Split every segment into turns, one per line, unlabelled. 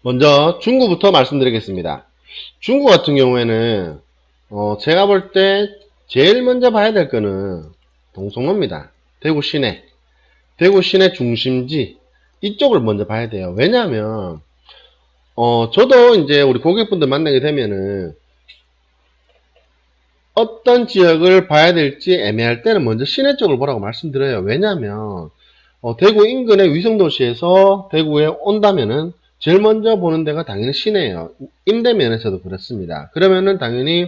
먼저 중구부터 말씀드리겠습니다. 중구 같은 경우에는 제가 볼 때 제일 먼저 봐야 될 거는 동성로입니다. 대구 시내, 대구 시내 중심지 이쪽을 먼저 봐야 돼요. 왜냐하면 저도 이제 우리 고객분들 만나게 되면은 어떤 지역을 봐야 될지 애매할 때는 먼저 시내 쪽을 보라고 말씀드려요. 왜냐하면 대구 인근의 위성도시에서 대구에 온다면은 제일 먼저 보는 데가 당연히 시내예요. 임대면에서도 그렇습니다. 그러면은 당연히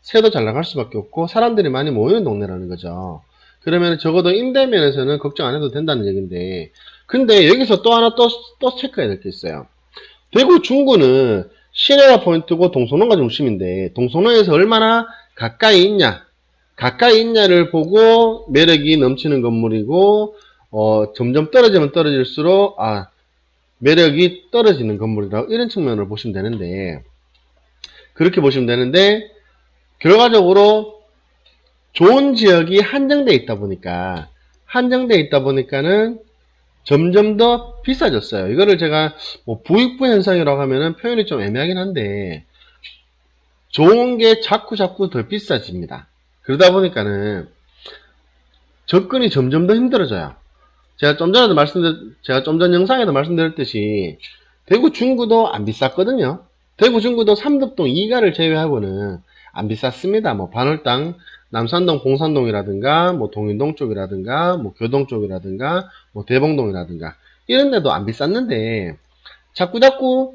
새도 잘 나갈 수밖에 없고 사람들이 많이 모이는 동네라는 거죠. 그러면 적어도 임대면에서는 걱정 안 해도 된다는 얘기인데, 근데 여기서 또 하나 또 체크해야 될 게 있어요. 대구 중구는 시내가 포인트고 동성로가 중심인데 동성로에서 얼마나 가까이 있냐, 가까이 있냐를 보고 매력이 넘치는 건물이고 점점 떨어지면 떨어질수록 매력이 떨어지는 건물이라고 이런 측면으로 보시면 되는데, 그렇게 보시면 되는데 결과적으로 좋은 지역이 한정돼 있다 보니까는 점점 더 비싸졌어요. 이거를 제가 뭐 부익부 현상이라고 하면은 표현이 좀 애매하긴 한데 좋은 게 자꾸 더 비싸집니다. 그러다 보니까는 접근이 점점 더 힘들어져요. 제가 좀 전 영상에도 말씀드렸듯이 대구 중구도 안 비쌌거든요. 대구 중구도 삼덕동 2가를 제외하고는 안 비쌌습니다. 뭐 반월당, 남산동, 봉산동이라든가, 뭐 동인동 쪽이라든가, 뭐 교동 쪽이라든가, 뭐 대봉동이라든가 이런 데도 안 비쌌는데 자꾸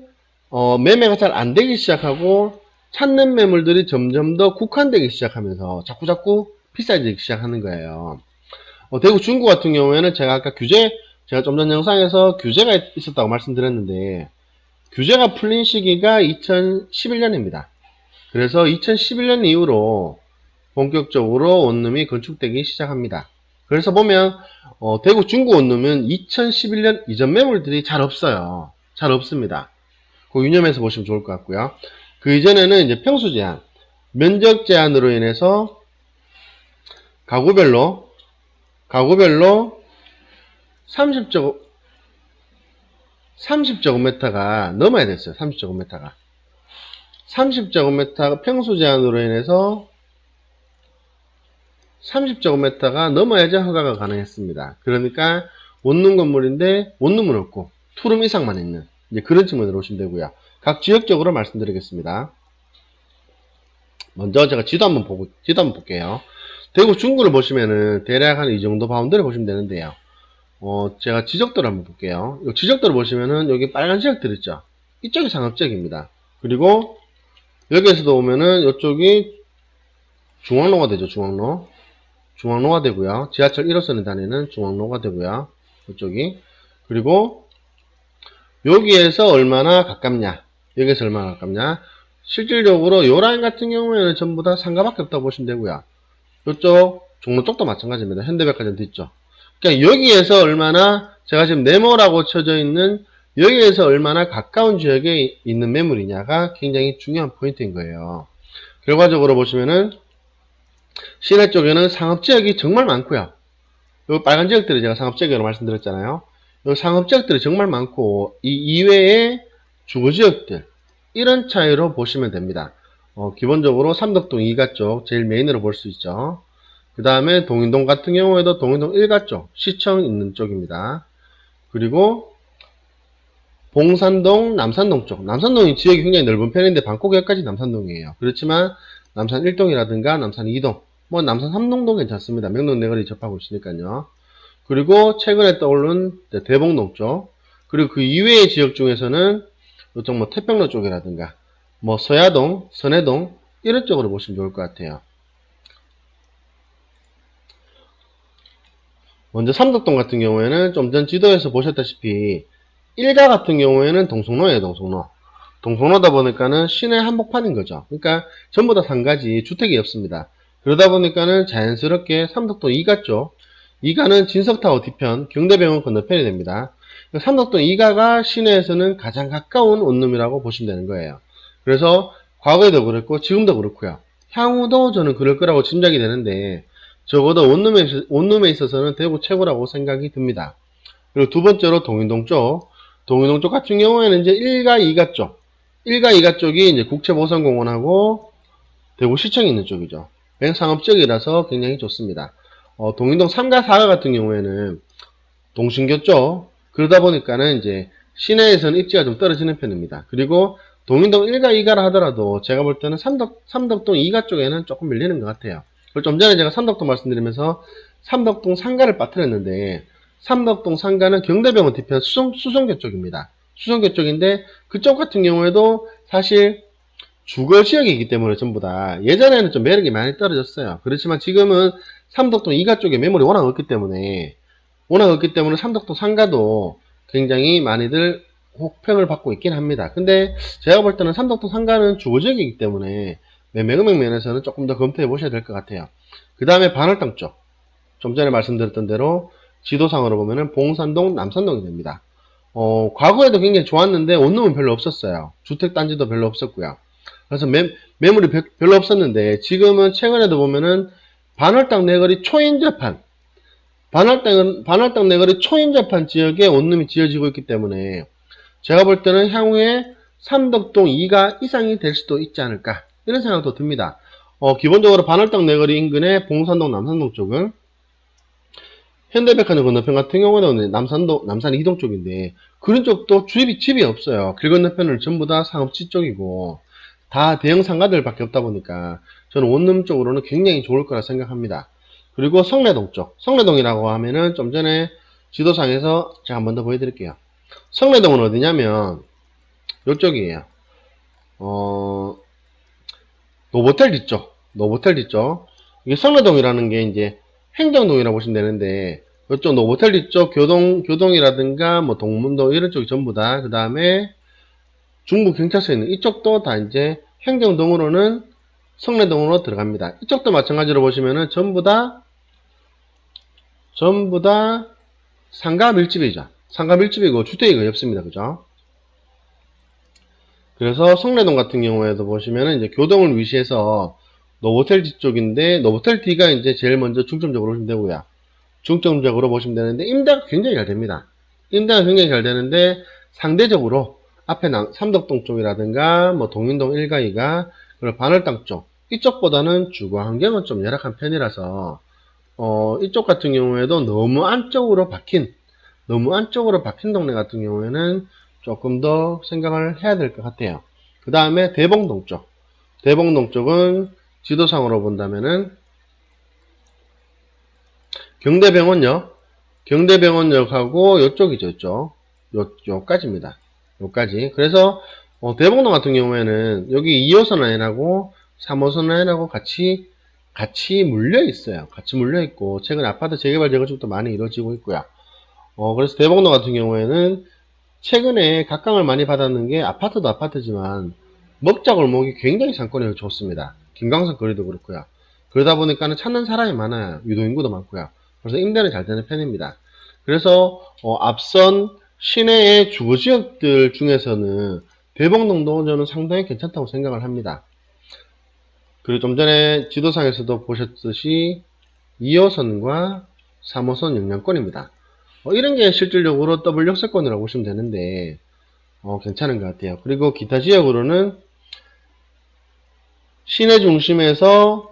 매매가 잘 안 되기 시작하고 찾는 매물들이 점점 더 국한되기 시작하면서 자꾸 비싸지기 시작하는 거예요. 대구 중구 같은 경우에는 제가 좀 전 영상에서 규제가 있었다고 말씀드렸는데, 규제가 풀린 시기가 2011년입니다. 그래서 2011년 이후로 본격적으로 원룸이 건축되기 시작합니다. 그래서 보면 대구 중구 원룸은 2011년 이전 매물들이 잘 없어요. 잘 없습니다. 그 유념해서 보시면 좋을 것 같고요. 그 이전에는 이제 평수 제한, 면적 제한으로 인해서 가구별로 30제곱미터가 넘어야 됐어요. 30제곱미터가. 30제곱미터 평수 제한으로 인해서 30제곱미터가 넘어야지 허가가 가능했습니다. 그러니까 원룸 건물인데 원룸은 없고 투룸 이상만 있는 이제 그런 측면으로 보시면 되고요. 각 지역적으로 말씀드리겠습니다. 먼저 제가 지도 한번 볼게요. 대구 중구를 보시면은 대략 한 이 정도 바운드를 보시면 되는데요. 제가 지적도를 한번 볼게요. 이 지적도를 보시면은 여기 빨간 지역들 있죠. 이쪽이 상업지역입니다. 그리고 여기에서도 보면은 이쪽이 중앙로가 되죠. 중앙로가 되고요. 지하철 1호선에 다니는 중앙로가 되고요. 이쪽이. 그리고 여기에서 얼마나 가깝냐. 여기에서 얼마나 가깝냐. 실질적으로 요 라인 같은 경우에는 전부 다 상가밖에 없다고 보시면 되고요. 이쪽 종로 쪽도 마찬가지입니다. 현대백화점 뒤쪽. 그러니까 여기에서 얼마나 제가 지금 네모라고 쳐져 있는 여기에서 얼마나 가까운 지역에 있는 매물이냐가 굉장히 중요한 포인트인 거예요. 결과적으로 보시면은 시내 쪽에는 상업지역이 정말 많고요. 요 빨간 지역들이 제가 상업지역이라고 말씀드렸잖아요. 요 상업지역들이 정말 많고 이 이외에 주거지역들 이런 차이로 보시면 됩니다. 기본적으로 삼덕동 2가 쪽 제일 메인으로 볼 수 있죠. 그 다음에 동인동 같은 경우에도 동인동 1가 쪽 시청 있는 쪽입니다. 그리고 봉산동, 남산동 쪽. 남산동이 지역이 굉장히 넓은 편인데 방콕역까지 남산동이에요. 그렇지만 남산 1동이라든가 남산 2동, 뭐 남산 3동도 괜찮습니다. 명동내거리 접하고 있으니까요. 그리고 최근에 떠오른 대봉동 쪽. 그리고 그 이외의 지역 중에서는 이쪽 뭐 태평로 쪽이라든가 뭐 서야동, 선해동 이런 쪽으로 보시면 좋을 것 같아요. 먼저 삼덕동 같은 경우에는 좀 전 지도에서 보셨다시피 1가 같은 경우에는 동성로예요. 동성로다 보니까는 시내 한복판인 거죠. 그러니까 전부 다 상가지 주택이 없습니다. 그러다 보니까는 자연스럽게 삼덕동 2가 쪽 2가는 진석타워 뒤편 경대병원 건너편이 됩니다. 삼덕동 2가가 시내에서는 가장 가까운 원룸이라고 보시면 되는 거예요. 그래서 과거에도 그렇고 지금도 그렇고요. 향후도 저는 그럴 거라고 짐작이 되는데 적어도 원룸에 있어서는 대구 최고라고 생각이 듭니다. 그리고 두 번째로 동인동 쪽. 동의동 쪽 같은 경우에는 이제 1가 2가 쪽, 1가 2가 쪽이 이제 국채보선공원하고 대구시청이 있는 쪽이죠. 상업지역이라서 굉장히 좋습니다. 동인동 3가 4가 같은 경우에는 동신교 쪽, 그러다 보니까는 이제 시내에서는 입지가 좀 떨어지는 편입니다. 그리고 동인동 1가 2가라 하더라도 제가 볼 때는 삼덕동 2가 쪽에는 조금 밀리는 것 같아요. 좀 전에 제가 삼덕동 말씀드리면서 삼덕동 3가를 빠뜨렸는데, 삼덕동 3가는 경대병원 뒤편 수성교 쪽입니다. 수성교 쪽인데 그쪽 같은 경우에도 사실 주거 지역이기 때문에 전부 다 예전에는 좀 매력이 많이 떨어졌어요. 그렇지만 지금은 삼덕동 2가 쪽에 매물이 워낙 없기 때문에 삼덕동 3가도 굉장히 많이들 혹평을 받고 있긴 합니다. 근데 제가 볼 때는 삼덕동 3가는 주거 지역이기 때문에 매매 금액 면에서는 조금 더 검토해 보셔야 될 것 같아요. 그 다음에 반월당 쪽, 좀 전에 말씀드렸던 대로 지도상으로 보면은 봉산동, 남산동이 됩니다. 과거에도 굉장히 좋았는데 원룸은 별로 없었어요. 주택단지도 별로 없었고요. 그래서 매물이 별로 없었는데 지금은 최근에도 보면은 반월당 내거리 초인접한 반월당 내거리 초인접한 지역에 원룸이 지어지고 있기 때문에 제가 볼 때는 향후에 삼덕동 2가 이상이 될 수도 있지 않을까 이런 생각도 듭니다. 기본적으로 반월당 내거리 인근의 봉산동, 남산동 쪽은 현대백화점 건너편 같은 경우는 남산 이동 쪽인데 그런 쪽도 집이 없어요. 길 건너편은 전부 다 상업지 쪽이고 다 대형 상가들 밖에 없다 보니까 저는 원룸 쪽으로는 굉장히 좋을 거라 생각합니다. 그리고 성내동 쪽, 성내동이라고 하면은 좀 전에 지도상에서 제가 한 번 더 보여드릴게요. 성내동은 어디냐면 이쪽이에요. 노보텔 뒤쪽. 이게 성내동이라는 게 이제 행정동이라고 보시면 되는데 이쪽 노보텔 뒤쪽 교동이라든가 뭐 동문동 이런 쪽이 전부 다, 그 다음에 중부 경찰서 있는 이쪽도 다 이제 행정동으로는 성내동으로 들어갑니다. 이쪽도 마찬가지로 보시면은 전부 다 상가 밀집이죠. 상가 밀집이고 주택이 거의 없습니다. 그죠? 그래서 성내동 같은 경우에도 보시면은 이제 교동을 위시해서 노보텔 D 쪽인데 노보텔 D가 이제 제일 먼저 중점적으로 보시면 되고요. 중점적으로 보시면 되는데 임대가 굉장히 잘 됩니다. 임대가 굉장히 잘 되는데 상대적으로 앞에 삼덕동 쪽이라든가 뭐 동인동 1가 2가 그리고 반월당 쪽 이쪽보다는 주거 환경은 좀 열악한 편이라서 이쪽 같은 경우에도 너무 안쪽으로 박힌 동네 같은 경우에는 조금 더 생각을 해야 될 것 같아요. 그 다음에 대봉동 쪽은 지도상으로 본다면은 경대병원역하고 요쪽이죠. 요까지입니다. 요까지. 그래서 대봉동 같은 경우에는 여기 2호선 라인하고 3호선 라인하고 같이 물려 있어요. 같이 물려 있고 최근 아파트 재개발 재건축도 많이 이루어지고 있고요. 그래서 대봉동 같은 경우에는 최근에 각광을 많이 받았는 게 아파트도 아파트지만 먹자골목이 굉장히 상권이 좋습니다. 김광석 거리도 그렇고요. 그러다 보니까는 찾는 사람이 많아요. 유도인구도 많고요. 그래서 임대는 잘 되는 편입니다. 그래서 앞선 시내의 주거지역들 중에서는 대봉동도 저는 상당히 괜찮다고 생각을 합니다. 그리고 좀 전에 지도상에서도 보셨듯이 2호선과 3호선 영향권입니다. 이런 게 실질적으로 더블 역세권이라고 보시면 되는데 괜찮은 것 같아요. 그리고 기타 지역으로는 시내 중심에서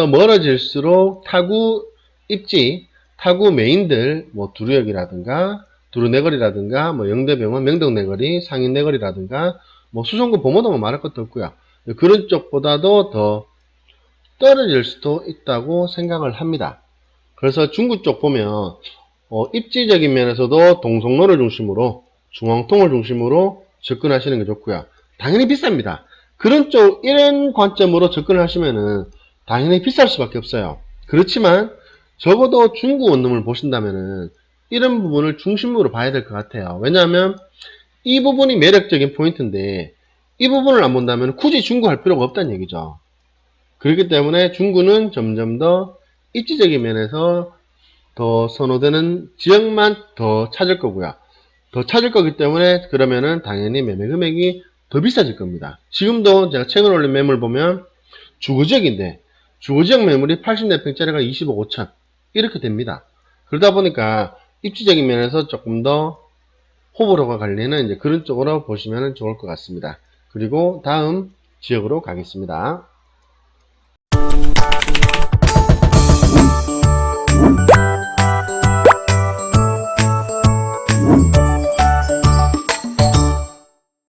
멀어질수록 타구 입지, 타구 메인들, 뭐 두루역이라든가 두루내거리라든가 뭐 영대병원 명덕내거리, 상인내거리라든가 뭐 수성구 범어동은 말할 것도 없고요. 그런 쪽보다도 더 떨어질 수도 있다고 생각을 합니다. 그래서 중구 쪽 보면 입지적인 면에서도 동성로를 중심으로 중앙통을 중심으로 접근하시는 게 좋고요. 당연히 비쌉니다. 이런 관점으로 접근을 하시면은 당연히 비쌀 수밖에 없어요. 그렇지만 적어도 중구 원룸을 보신다면은 이런 부분을 중심으로 봐야 될 것 같아요. 왜냐하면 이 부분이 매력적인 포인트인데 이 부분을 안 본다면 굳이 중구 할 필요가 없다는 얘기죠. 그렇기 때문에 중구는 점점 더 입지적인 면에서 더 선호되는 지역만 더 찾을 거고요. 더 찾을 거기 때문에 그러면은 당연히 매매 금액이 더 비싸질 겁니다. 지금도 제가 최근 올린 매물 보면 주거지역인데 주거지역 매물이 80내평짜리가 20억 5천 이렇게 됩니다. 그러다 보니까 입지적인 면에서 조금 더 호불호가 갈리는 이제 그런 쪽으로 보시면 좋을 것 같습니다. 그리고 다음 지역으로 가겠습니다.